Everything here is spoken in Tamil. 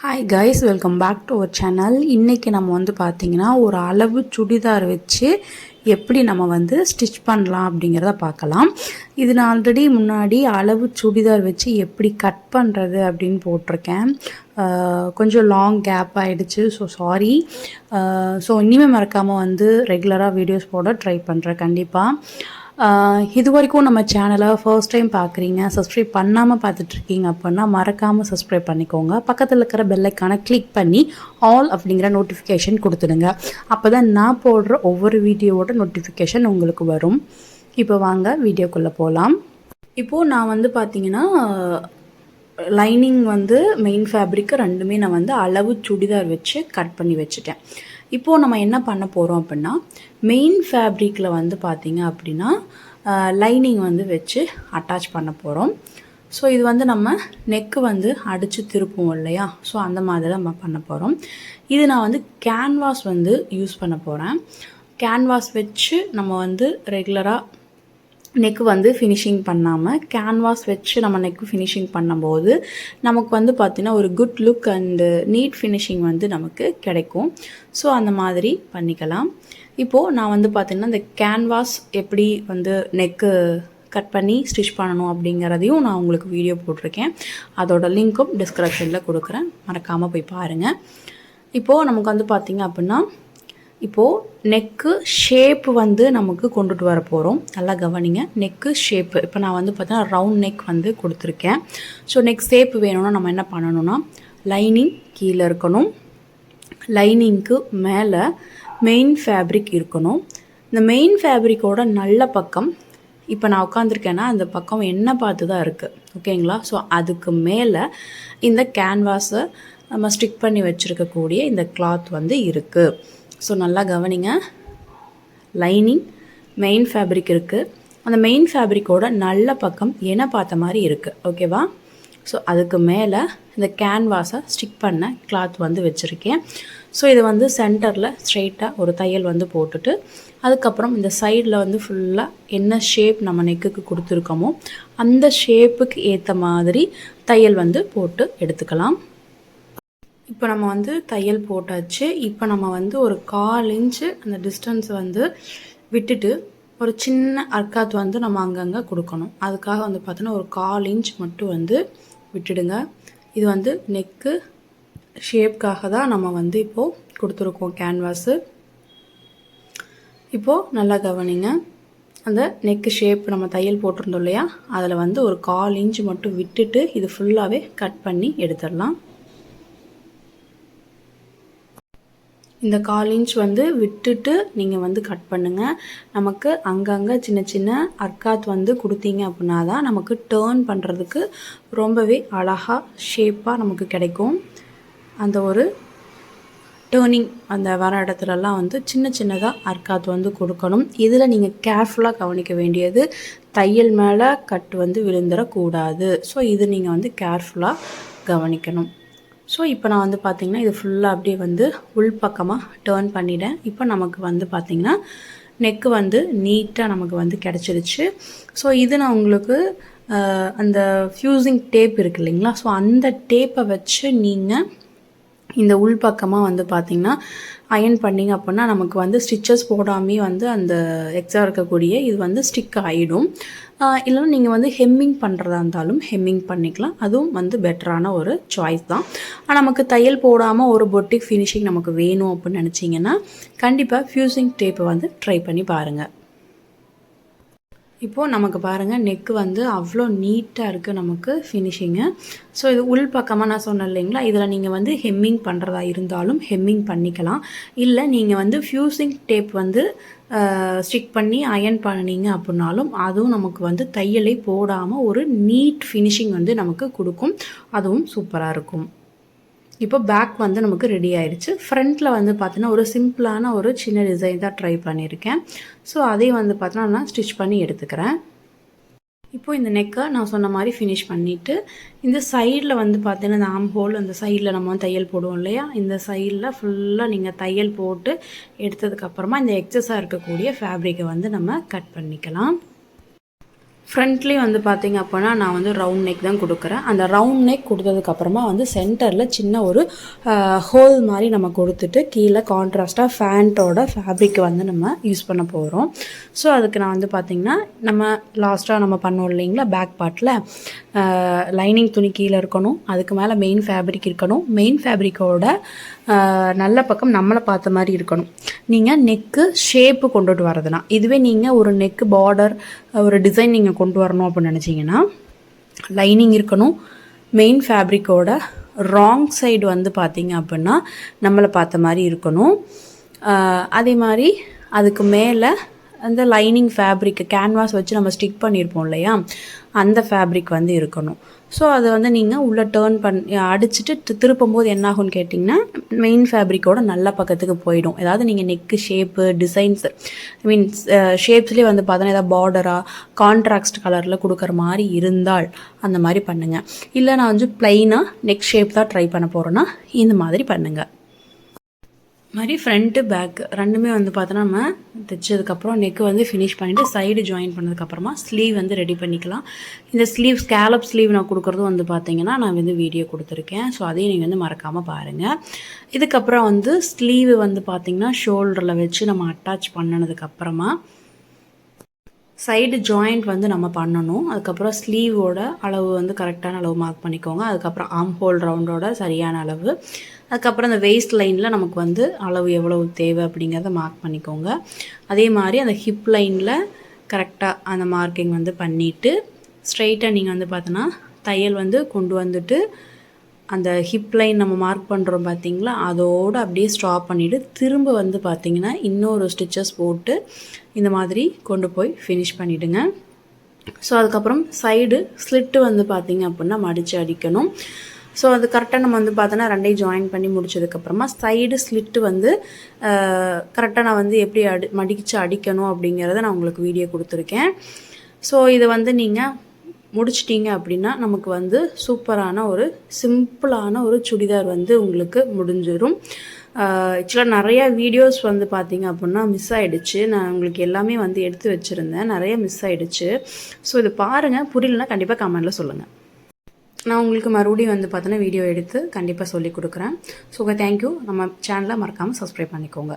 Hi guys, welcome back to our channel. இன்றைக்கி நம்ம வந்து பார்த்திங்கன்னா ஒரு அளவு சுடிதார் வச்சு எப்படி நம்ம வந்து ஸ்டிச் பண்ணலாம் அப்படிங்கிறத பார்க்கலாம். இது நான் ஆல்ரெடி முன்னாடி அளவு சுடிதார் வச்சு எப்படி கட் பண்ணுறது அப்படின்னு போட்டிருக்கேன். கொஞ்சம் லாங் கேப் ஆகிடுச்சு, ஸோ சாரி. ஸோ இனிமேல் மறக்காமல் வந்து ரெகுலராக வீடியோஸ் போட ட்ரை பண்ணுறேன் கண்டிப்பாக. இது வரைக்கும் நம்ம சேனலை ஃபர்ஸ்ட் டைம் பார்க்குறீங்க, சப்ஸ்கிரைப் பண்ணாமல் பார்த்துட்ருக்கீங்க அப்படின்னா மறக்காமல் சப்ஸ்கிரைப் பண்ணிக்கோங்க. பக்கத்தில் இருக்கிற பெல்லைக்கான கிளிக் பண்ணி ஆல் அப்படிங்கிற நோட்டிஃபிகேஷன் கொடுத்துடுங்க. அப்போ தான் நான் போடுற ஒவ்வொரு வீடியோவோட நோட்டிஃபிகேஷன் உங்களுக்கு வரும். இப்போ வாங்க வீடியோக்குள்ளே போகலாம். இப்போது நான் வந்து பார்த்திங்கன்னா லைனிங் வந்து மெயின் ஃபேப்ரிக்கு ரெண்டுமே நான் வந்து அளவு சுடிதார் வச்சு கட் பண்ணி வச்சுட்டேன். இப்போது நம்ம என்ன பண்ண போகிறோம் அப்படின்னா, மெயின் ஃபேப்ரிக்கில் வந்து பார்த்திங்க அப்படின்னா லைனிங் வந்து வச்சு அட்டாச் பண்ண போகிறோம். ஸோ இது வந்து நம்ம நெக்கு வந்து அடித்து திருப்புவோம் இல்லையா, ஸோ அந்த மாதிரி நம்ம பண்ண போகிறோம். இது நான் வந்து கேன்வாஸ் வந்து யூஸ் பண்ண போகிறேன். கேன்வாஸ் வச்சு நம்ம வந்து ரெகுலராக நெக்கு வந்து ஃபினிஷிங் பண்ணாமல் கேன்வாஸ் வச்சு நம்ம நெக்கு ஃபினிஷிங் பண்ணும்போது நமக்கு வந்து பார்த்திங்கன்னா ஒரு good look and NEET finishing வந்து நமக்கு கிடைக்கும். ஸோ அந்த மாதிரி பண்ணிக்கலாம். இப்போது நான் வந்து பார்த்திங்கன்னா இந்த கேன்வாஸ் எப்படி வந்து நெக்கு கட் பண்ணி ஸ்டிச் பண்ணணும் அப்படிங்கிறதையும் நான் உங்களுக்கு வீடியோ போட்டிருக்கேன். அதோட லிங்க்கும் டிஸ்கிரிப்ஷனில் கொடுக்குறேன், மறக்காமல் போய் பாருங்கள். இப்போது நமக்கு வந்து பார்த்திங்க அப்படின்னா இப்போது நெக்கு ஷேப்பு வந்து நமக்கு கொண்டுட்டு வர போகிறோம். நல்லா கவனிங்க, நெக்கு ஷேப்பு. இப்போ நான் வந்து பார்த்தீங்கன்னா ரவுண்ட் நெக் வந்து கொடுத்துருக்கேன். ஸோ நெக் ஷேப்பு வேணும்னா நம்ம என்ன பண்ணணும்னா, லைனிங் கீழே இருக்கணும், லைனிங்க்கு மேலே மெயின் ஃபேப்ரிக் இருக்கணும். இந்த மெயின் ஃபேப்ரிக்கோட நல்ல பக்கம் இப்போ நான் உட்காந்துருக்கேன்னா அந்த பக்கம் என்ன பார்த்து தான் இருக்குது, ஓகேங்களா? ஸோ அதுக்கு மேலே இந்த கேன்வாஸை நம்ம ஸ்டிக் பண்ணி வச்சுருக்கக்கூடிய இந்த கிளாத் வந்து இருக்குது. ஸோ நல்லா கவனிங்க, லைனிங் மெயின் ஃபேப்ரிக் இருக்குது, அந்த மெயின் ஃபேப்ரிக்கோட நல்ல பக்கம் என்ன பார்த்த மாதிரி இருக்குது, ஓகேவா? ஸோ அதுக்கு மேலே இந்த கேன்வாஸை ஸ்டிக் பண்ண கிளாத் வந்து வச்சுருக்கேன். ஸோ இதை வந்து சென்டரில் ஸ்ட்ரெயிட்டாக ஒரு தையல் வந்து போட்டுட்டு அதுக்கப்புறம் இந்த சைடில் வந்து ஃபுல்லாக என்ன ஷேப் நம்ம நெக்குக்கு கொடுத்துருக்கோமோ அந்த ஷேப்புக்கு ஏற்ற மாதிரி தையல் வந்து போட்டு எடுத்துக்கலாம். இப்போ நம்ம வந்து தையல் போட்டாச்சு. இப்போ நம்ம வந்து ஒரு 1/4 இன்ச்சு அந்த டிஸ்டன்ஸ் வந்து விட்டுட்டு ஒரு சின்ன அர்க்காத் வந்து நம்ம அங்கங்கே கொடுக்கணும். அதுக்காக வந்து பார்த்தோன்னா ஒரு 1/4 இன்ச் மட்டும் வந்து விட்டுடுங்க. இது வந்து நெக்கு ஷேப்காக தான் நம்ம வந்து இப்போது கொடுத்துருக்கோம் கேன்வாஸு. இப்போது நல்லா கவனிங்க, அந்த நெக்கு ஷேப் நம்ம தையல் போட்டிருந்தோம் இல்லையா, அதில் வந்து ஒரு 1/4 இன்ச் மட்டும் விட்டுட்டு இது ஃபுல்லாகவே கட் பண்ணி எடுத்துடலாம். இந்த 1/4 இன்ச் வந்து விட்டுட்டு நீங்கள் வந்து கட் பண்ணுங்கள். நமக்கு அங்கங்கே சின்ன சின்ன அர்க்காத் வந்து கொடுத்தீங்க அப்படின்னா தான் நமக்கு டேர்ன் பண்ணுறதுக்கு ரொம்பவே அழகாக ஷேப்பாக நமக்கு கிடைக்கும். அந்த ஒரு டேர்னிங் அந்த வர இடத்துலலாம் வந்து சின்ன சின்னதாக அர்க்காத் வந்து கொடுக்கணும். இதில் நீங்கள் கேர்ஃபுல்லாக கவனிக்க வேண்டியது, தையல் மேலே கட் வந்து விழுந்துடக்கூடாது. ஸோ இது நீங்கள் வந்து கேர்ஃபுல்லாக கவனிக்கணும். ஸோ இப்போ நான் வந்து பார்த்திங்கன்னா இது ஃபுல்லாக அப்படியே வந்து உள் பக்கமாக டேர்ன் பண்ணிட்டேன். இப்போ நமக்கு வந்து பார்த்திங்கன்னா நெக்கு வந்து நீட்டாக நமக்கு வந்து கிடச்சிருச்சு. ஸோ இது நான் உங்களுக்கு அந்த ஃப்யூசிங் டேப் இருக்குது இல்லைங்களா, ஸோ அந்த டேப்பை வச்சு நீங்கள் இந்த உள் பக்கமாக வந்து பார்த்திங்கன்னா அயன் பண்ணிங்க அப்படின்னா நமக்கு வந்து ஸ்டிச்சஸ் போடாமே வந்து அந்த எக்ஸ்ட்ரா இருக்கக்கூடிய இது வந்து ஸ்டிக் ஆகிடும். இல்லைன்னா நீங்கள் வந்து ஹெம்மிங் பண்ணுறதா இருந்தாலும் ஹெம்மிங் பண்ணிக்கலாம், அதுவும் வந்து பெட்டரான ஒரு சாய்ஸ் தான். நமக்கு தையல் போடாமல் ஒரு பொட்டிக் ஃபினிஷிங் நமக்கு வேணும் அப்படின்னு நினச்சிங்கன்னா கண்டிப்பாக ஃப்யூசிங் டேப்பை வந்து ட்ரை பண்ணி பாருங்கள். இப்போது நமக்கு பாருங்கள் நெக்கு வந்து அவ்வளோ நீட்டாக இருக்குது நமக்கு ஃபினிஷிங்கு. ஸோ இது உள் பக்கமாக நான் சொன்னேன் இல்லைங்களா, இதில் நீங்கள் வந்து ஹெம்மிங் பண்ணுறதா இருந்தாலும் ஹெம்மிங் பண்ணிக்கலாம். இல்லை நீங்கள் வந்து ஃப்யூசிங் டேப் வந்து ஸ்டிக் பண்ணி அயன் பண்ணிங்க அப்படின்னாலும் அதுவும் நமக்கு வந்து தையலை போடாமல் ஒரு நீட் ஃபினிஷிங் வந்து நமக்கு கொடுக்கும், அதுவும் சூப்பராக இருக்கும். இப்போ பேக் வந்து நமக்கு ரெடி ஆயிடுச்சு. ஃப்ரண்ட்டில் வந்து பார்த்தீங்கன்னா ஒரு சிம்பிளான ஒரு சின்ன டிசைன் தான் ட்ரை பண்ணியிருக்கேன். ஸோ அதையும் வந்து பார்த்தீங்கன்னா நான் ஸ்டிச் பண்ணி எடுத்துக்கிறேன். இப்போது இந்த நெக்கை நான் சொன்ன மாதிரி ஃபினிஷ் பண்ணிவிட்டு இந்த சைடில் வந்து பார்த்தீங்கன்னா இந்த ஆம் ஹோல் அந்த சைடில் நம்ம தையல் போடுவோம் இல்லையா, இந்த சைடில் ஃபுல்லாக நீங்கள் தையல் போட்டு எடுத்ததுக்கப்புறமா இந்த எக்ஸஸாக இருக்கக்கூடிய ஃபேப்ரிக்கை வந்து நம்ம கட் பண்ணிக்கலாம். ஃப்ரண்ட்லேயும் வந்து பார்த்திங்க அப்படின்னா நான் வந்து ரவுண்ட் நெக் தான் கொடுக்குறேன். அந்த ரவுண்ட் நெக் கொடுத்ததுக்கப்புறமா வந்து சென்டரில் சின்ன ஒரு ஹோல் மாதிரி நம்ம கொடுத்துட்டு கீழே கான்ட்ராஸ்ட்டாக ஃபேண்ட்டோட ஃபேப்ரிக் வந்து நம்ம யூஸ் பண்ண போகிறோம். ஸோ அதுக்கு நான் வந்து பார்த்திங்கன்னா நம்ம லாஸ்ட்டாக நம்ம பண்ணோம் இல்லைங்களா, பேக் பார்ட்டில் லைனிங் துணி கீழே இருக்கணும், அதுக்கு மேலே மெயின் ஃபேப்ரிக் இருக்கணும், மெயின் ஃபேப்ரிக்கோட நல்ல பக்கம் நம்மளை பார்த்த மாதிரி இருக்கணும். நீங்கள் நெக்கு ஷேப்பு கொண்டுட்டு வரதுனா, இதுவே நீங்கள் ஒரு நெக்கு பார்டர் ஒரு டிசைன் நீங்கள் கொண்டு வரணும் அப்படின்னு நினச்சிங்கன்னா லைனிங் இருக்கணும், மெயின் ஃபேப்ரிக்கோட ராங் சைடு வந்து பார்த்திங்க அப்படின்னா நம்மளை பார்த்த மாதிரி இருக்கணும். அதே மாதிரி அதுக்கு மேலே அந்த லைனிங் ஃபேப்ரிக்கு கேன்வாஸ் வச்சு நம்ம ஸ்டிக் பண்ணியிருப்போம் இல்லையா, அந்த ஃபேப்ரிக் வந்து இருக்கணும். ஸோ அதை வந்து நீங்கள் உள்ளே டேர்ன் அடிச்சுட்டு திருப்பும் போது என்னாகும்னு கேட்டிங்கன்னா மெயின் ஃபேப்ரிக்கோட நல்ல பக்கத்துக்கு போயிடும். ஏதாவது நீங்கள் நெக்கு ஷேப்பு டிசைன்ஸு ஷேப்ஸ்லேயே வந்து பார்த்தோன்னா ஏதாவது பார்டராக கான்ட்ராஸ்ட் கலரில் கொடுக்குற மாதிரி இருந்தால் அந்த மாதிரி பண்ணுங்கள். இல்லை நான் வந்து ப்ளைனாக நெக் ஷேப் தான் ட்ரை பண்ண போகிறேன்னா இந்த மாதிரி பண்ணுங்கள். மாதிரி ஃப்ரண்ட்டு பேக் ரெண்டுமே வந்து பார்த்தோன்னா நம்ம தைச்சதுக்கப்புறம் நெக்கு வந்து ஃபினிஷ் பண்ணிவிட்டு சைடு ஜாயின் பண்ணதுக்கப்புறமா ஸ்லீவ் வந்து ரெடி பண்ணிக்கலாம். இந்த ஸ்லீவ் ஸ்கேலப் ஸ்லீவ் நான் கொடுக்குறதும் வந்து பார்த்திங்கன்னா நான் வந்து வீடியோ கொடுத்துருக்கேன். ஸோ அதையும் நீங்கள் வந்து மறக்காமல் பாருங்கள். இதுக்கப்புறம் வந்து ஸ்லீவ் வந்து பார்த்திங்கன்னா ஷோல்டரில் வச்சு நம்ம அட்டாச் பண்ணினதுக்கப்புறமா சைடு ஜாயிண்ட் வந்து நம்ம பண்ணணும். அதுக்கப்புறம் ஸ்லீவோட அளவு வந்து கரெக்டான அளவு மார்க் பண்ணிக்கோங்க. அதுக்கப்புறம் ஆர்ம் ஹோல் ரவுண்டோட சரியான அளவு, அதுக்கப்புறம் அந்த வெயிஸ்ட் லைனில் நமக்கு வந்து அளவு எவ்வளவு தேவை அப்படிங்கிறத மார்க் பண்ணிக்கோங்க. அதே மாதிரி அந்த ஹிப் லைனில் கரெக்டாக அந்த மார்க்கிங் வந்து பண்ணிவிட்டு ஸ்ட்ரைட்டாக நீங்கள் வந்து பார்த்தோன்னா தையல் வந்து கொண்டு வந்துட்டு அந்த ஹிப் லைன் நம்ம மார்க் பண்ணுறோம் பார்த்திங்களா, அதோடு அப்படியே ஸ்டாப் பண்ணிவிட்டு திரும்ப வந்து பார்த்திங்கன்னா இன்னொரு ஸ்டிச்சஸ் போட்டு இந்த மாதிரி கொண்டு போய் ஃபினிஷ் பண்ணிவிடுங்க. ஸோ அதுக்கப்புறம் சைடு ஸ்லிட்டு வந்து பார்த்திங்க அப்படின்னா மடித்து அடிக்கணும். ஸோ அது கரெக்டாக நம்ம வந்து பார்த்தோன்னா ரெண்டையும் ஜாயின் பண்ணி முடிச்சதுக்கப்புறமா சைடு ஸ்லிட்டு வந்து கரெக்டாக நான் வந்து எப்படி மடித்து அடிக்கணும் அப்படிங்கிறத நான் உங்களுக்கு வீடியோ கொடுத்துருக்கேன். ஸோ இதை வந்து நீங்கள் முடிச்சிட்டிங்க அப்படின்னா நமக்கு வந்து சூப்பரான ஒரு சிம்பிளான ஒரு சுடிதார் வந்து உங்களுக்கு முடிஞ்சிடும். ஆக்சுவலாக நிறையா வீடியோஸ் வந்து பார்த்திங்க அப்படின்னா மிஸ் ஆகிடுச்சு. நான் உங்களுக்கு எல்லாமே வந்து எடுத்து வச்சுருந்தேன், நிறைய மிஸ் ஆகிடுச்சு. ஸோ இது பாருங்கள், புரியலன்னா கண்டிப்பாக கமெண்டில் சொல்லுங்கள். நான் உங்களுக்கு மறுபடியும் வந்து பார்த்தோன்னா வீடியோ எடுத்து கண்டிப்பாக சொல்லி கொடுக்குறேன். So thank you. நம்ம சேனலை மறக்காமல் சப்ஸ்கிரைப் பண்ணிக்கோங்க.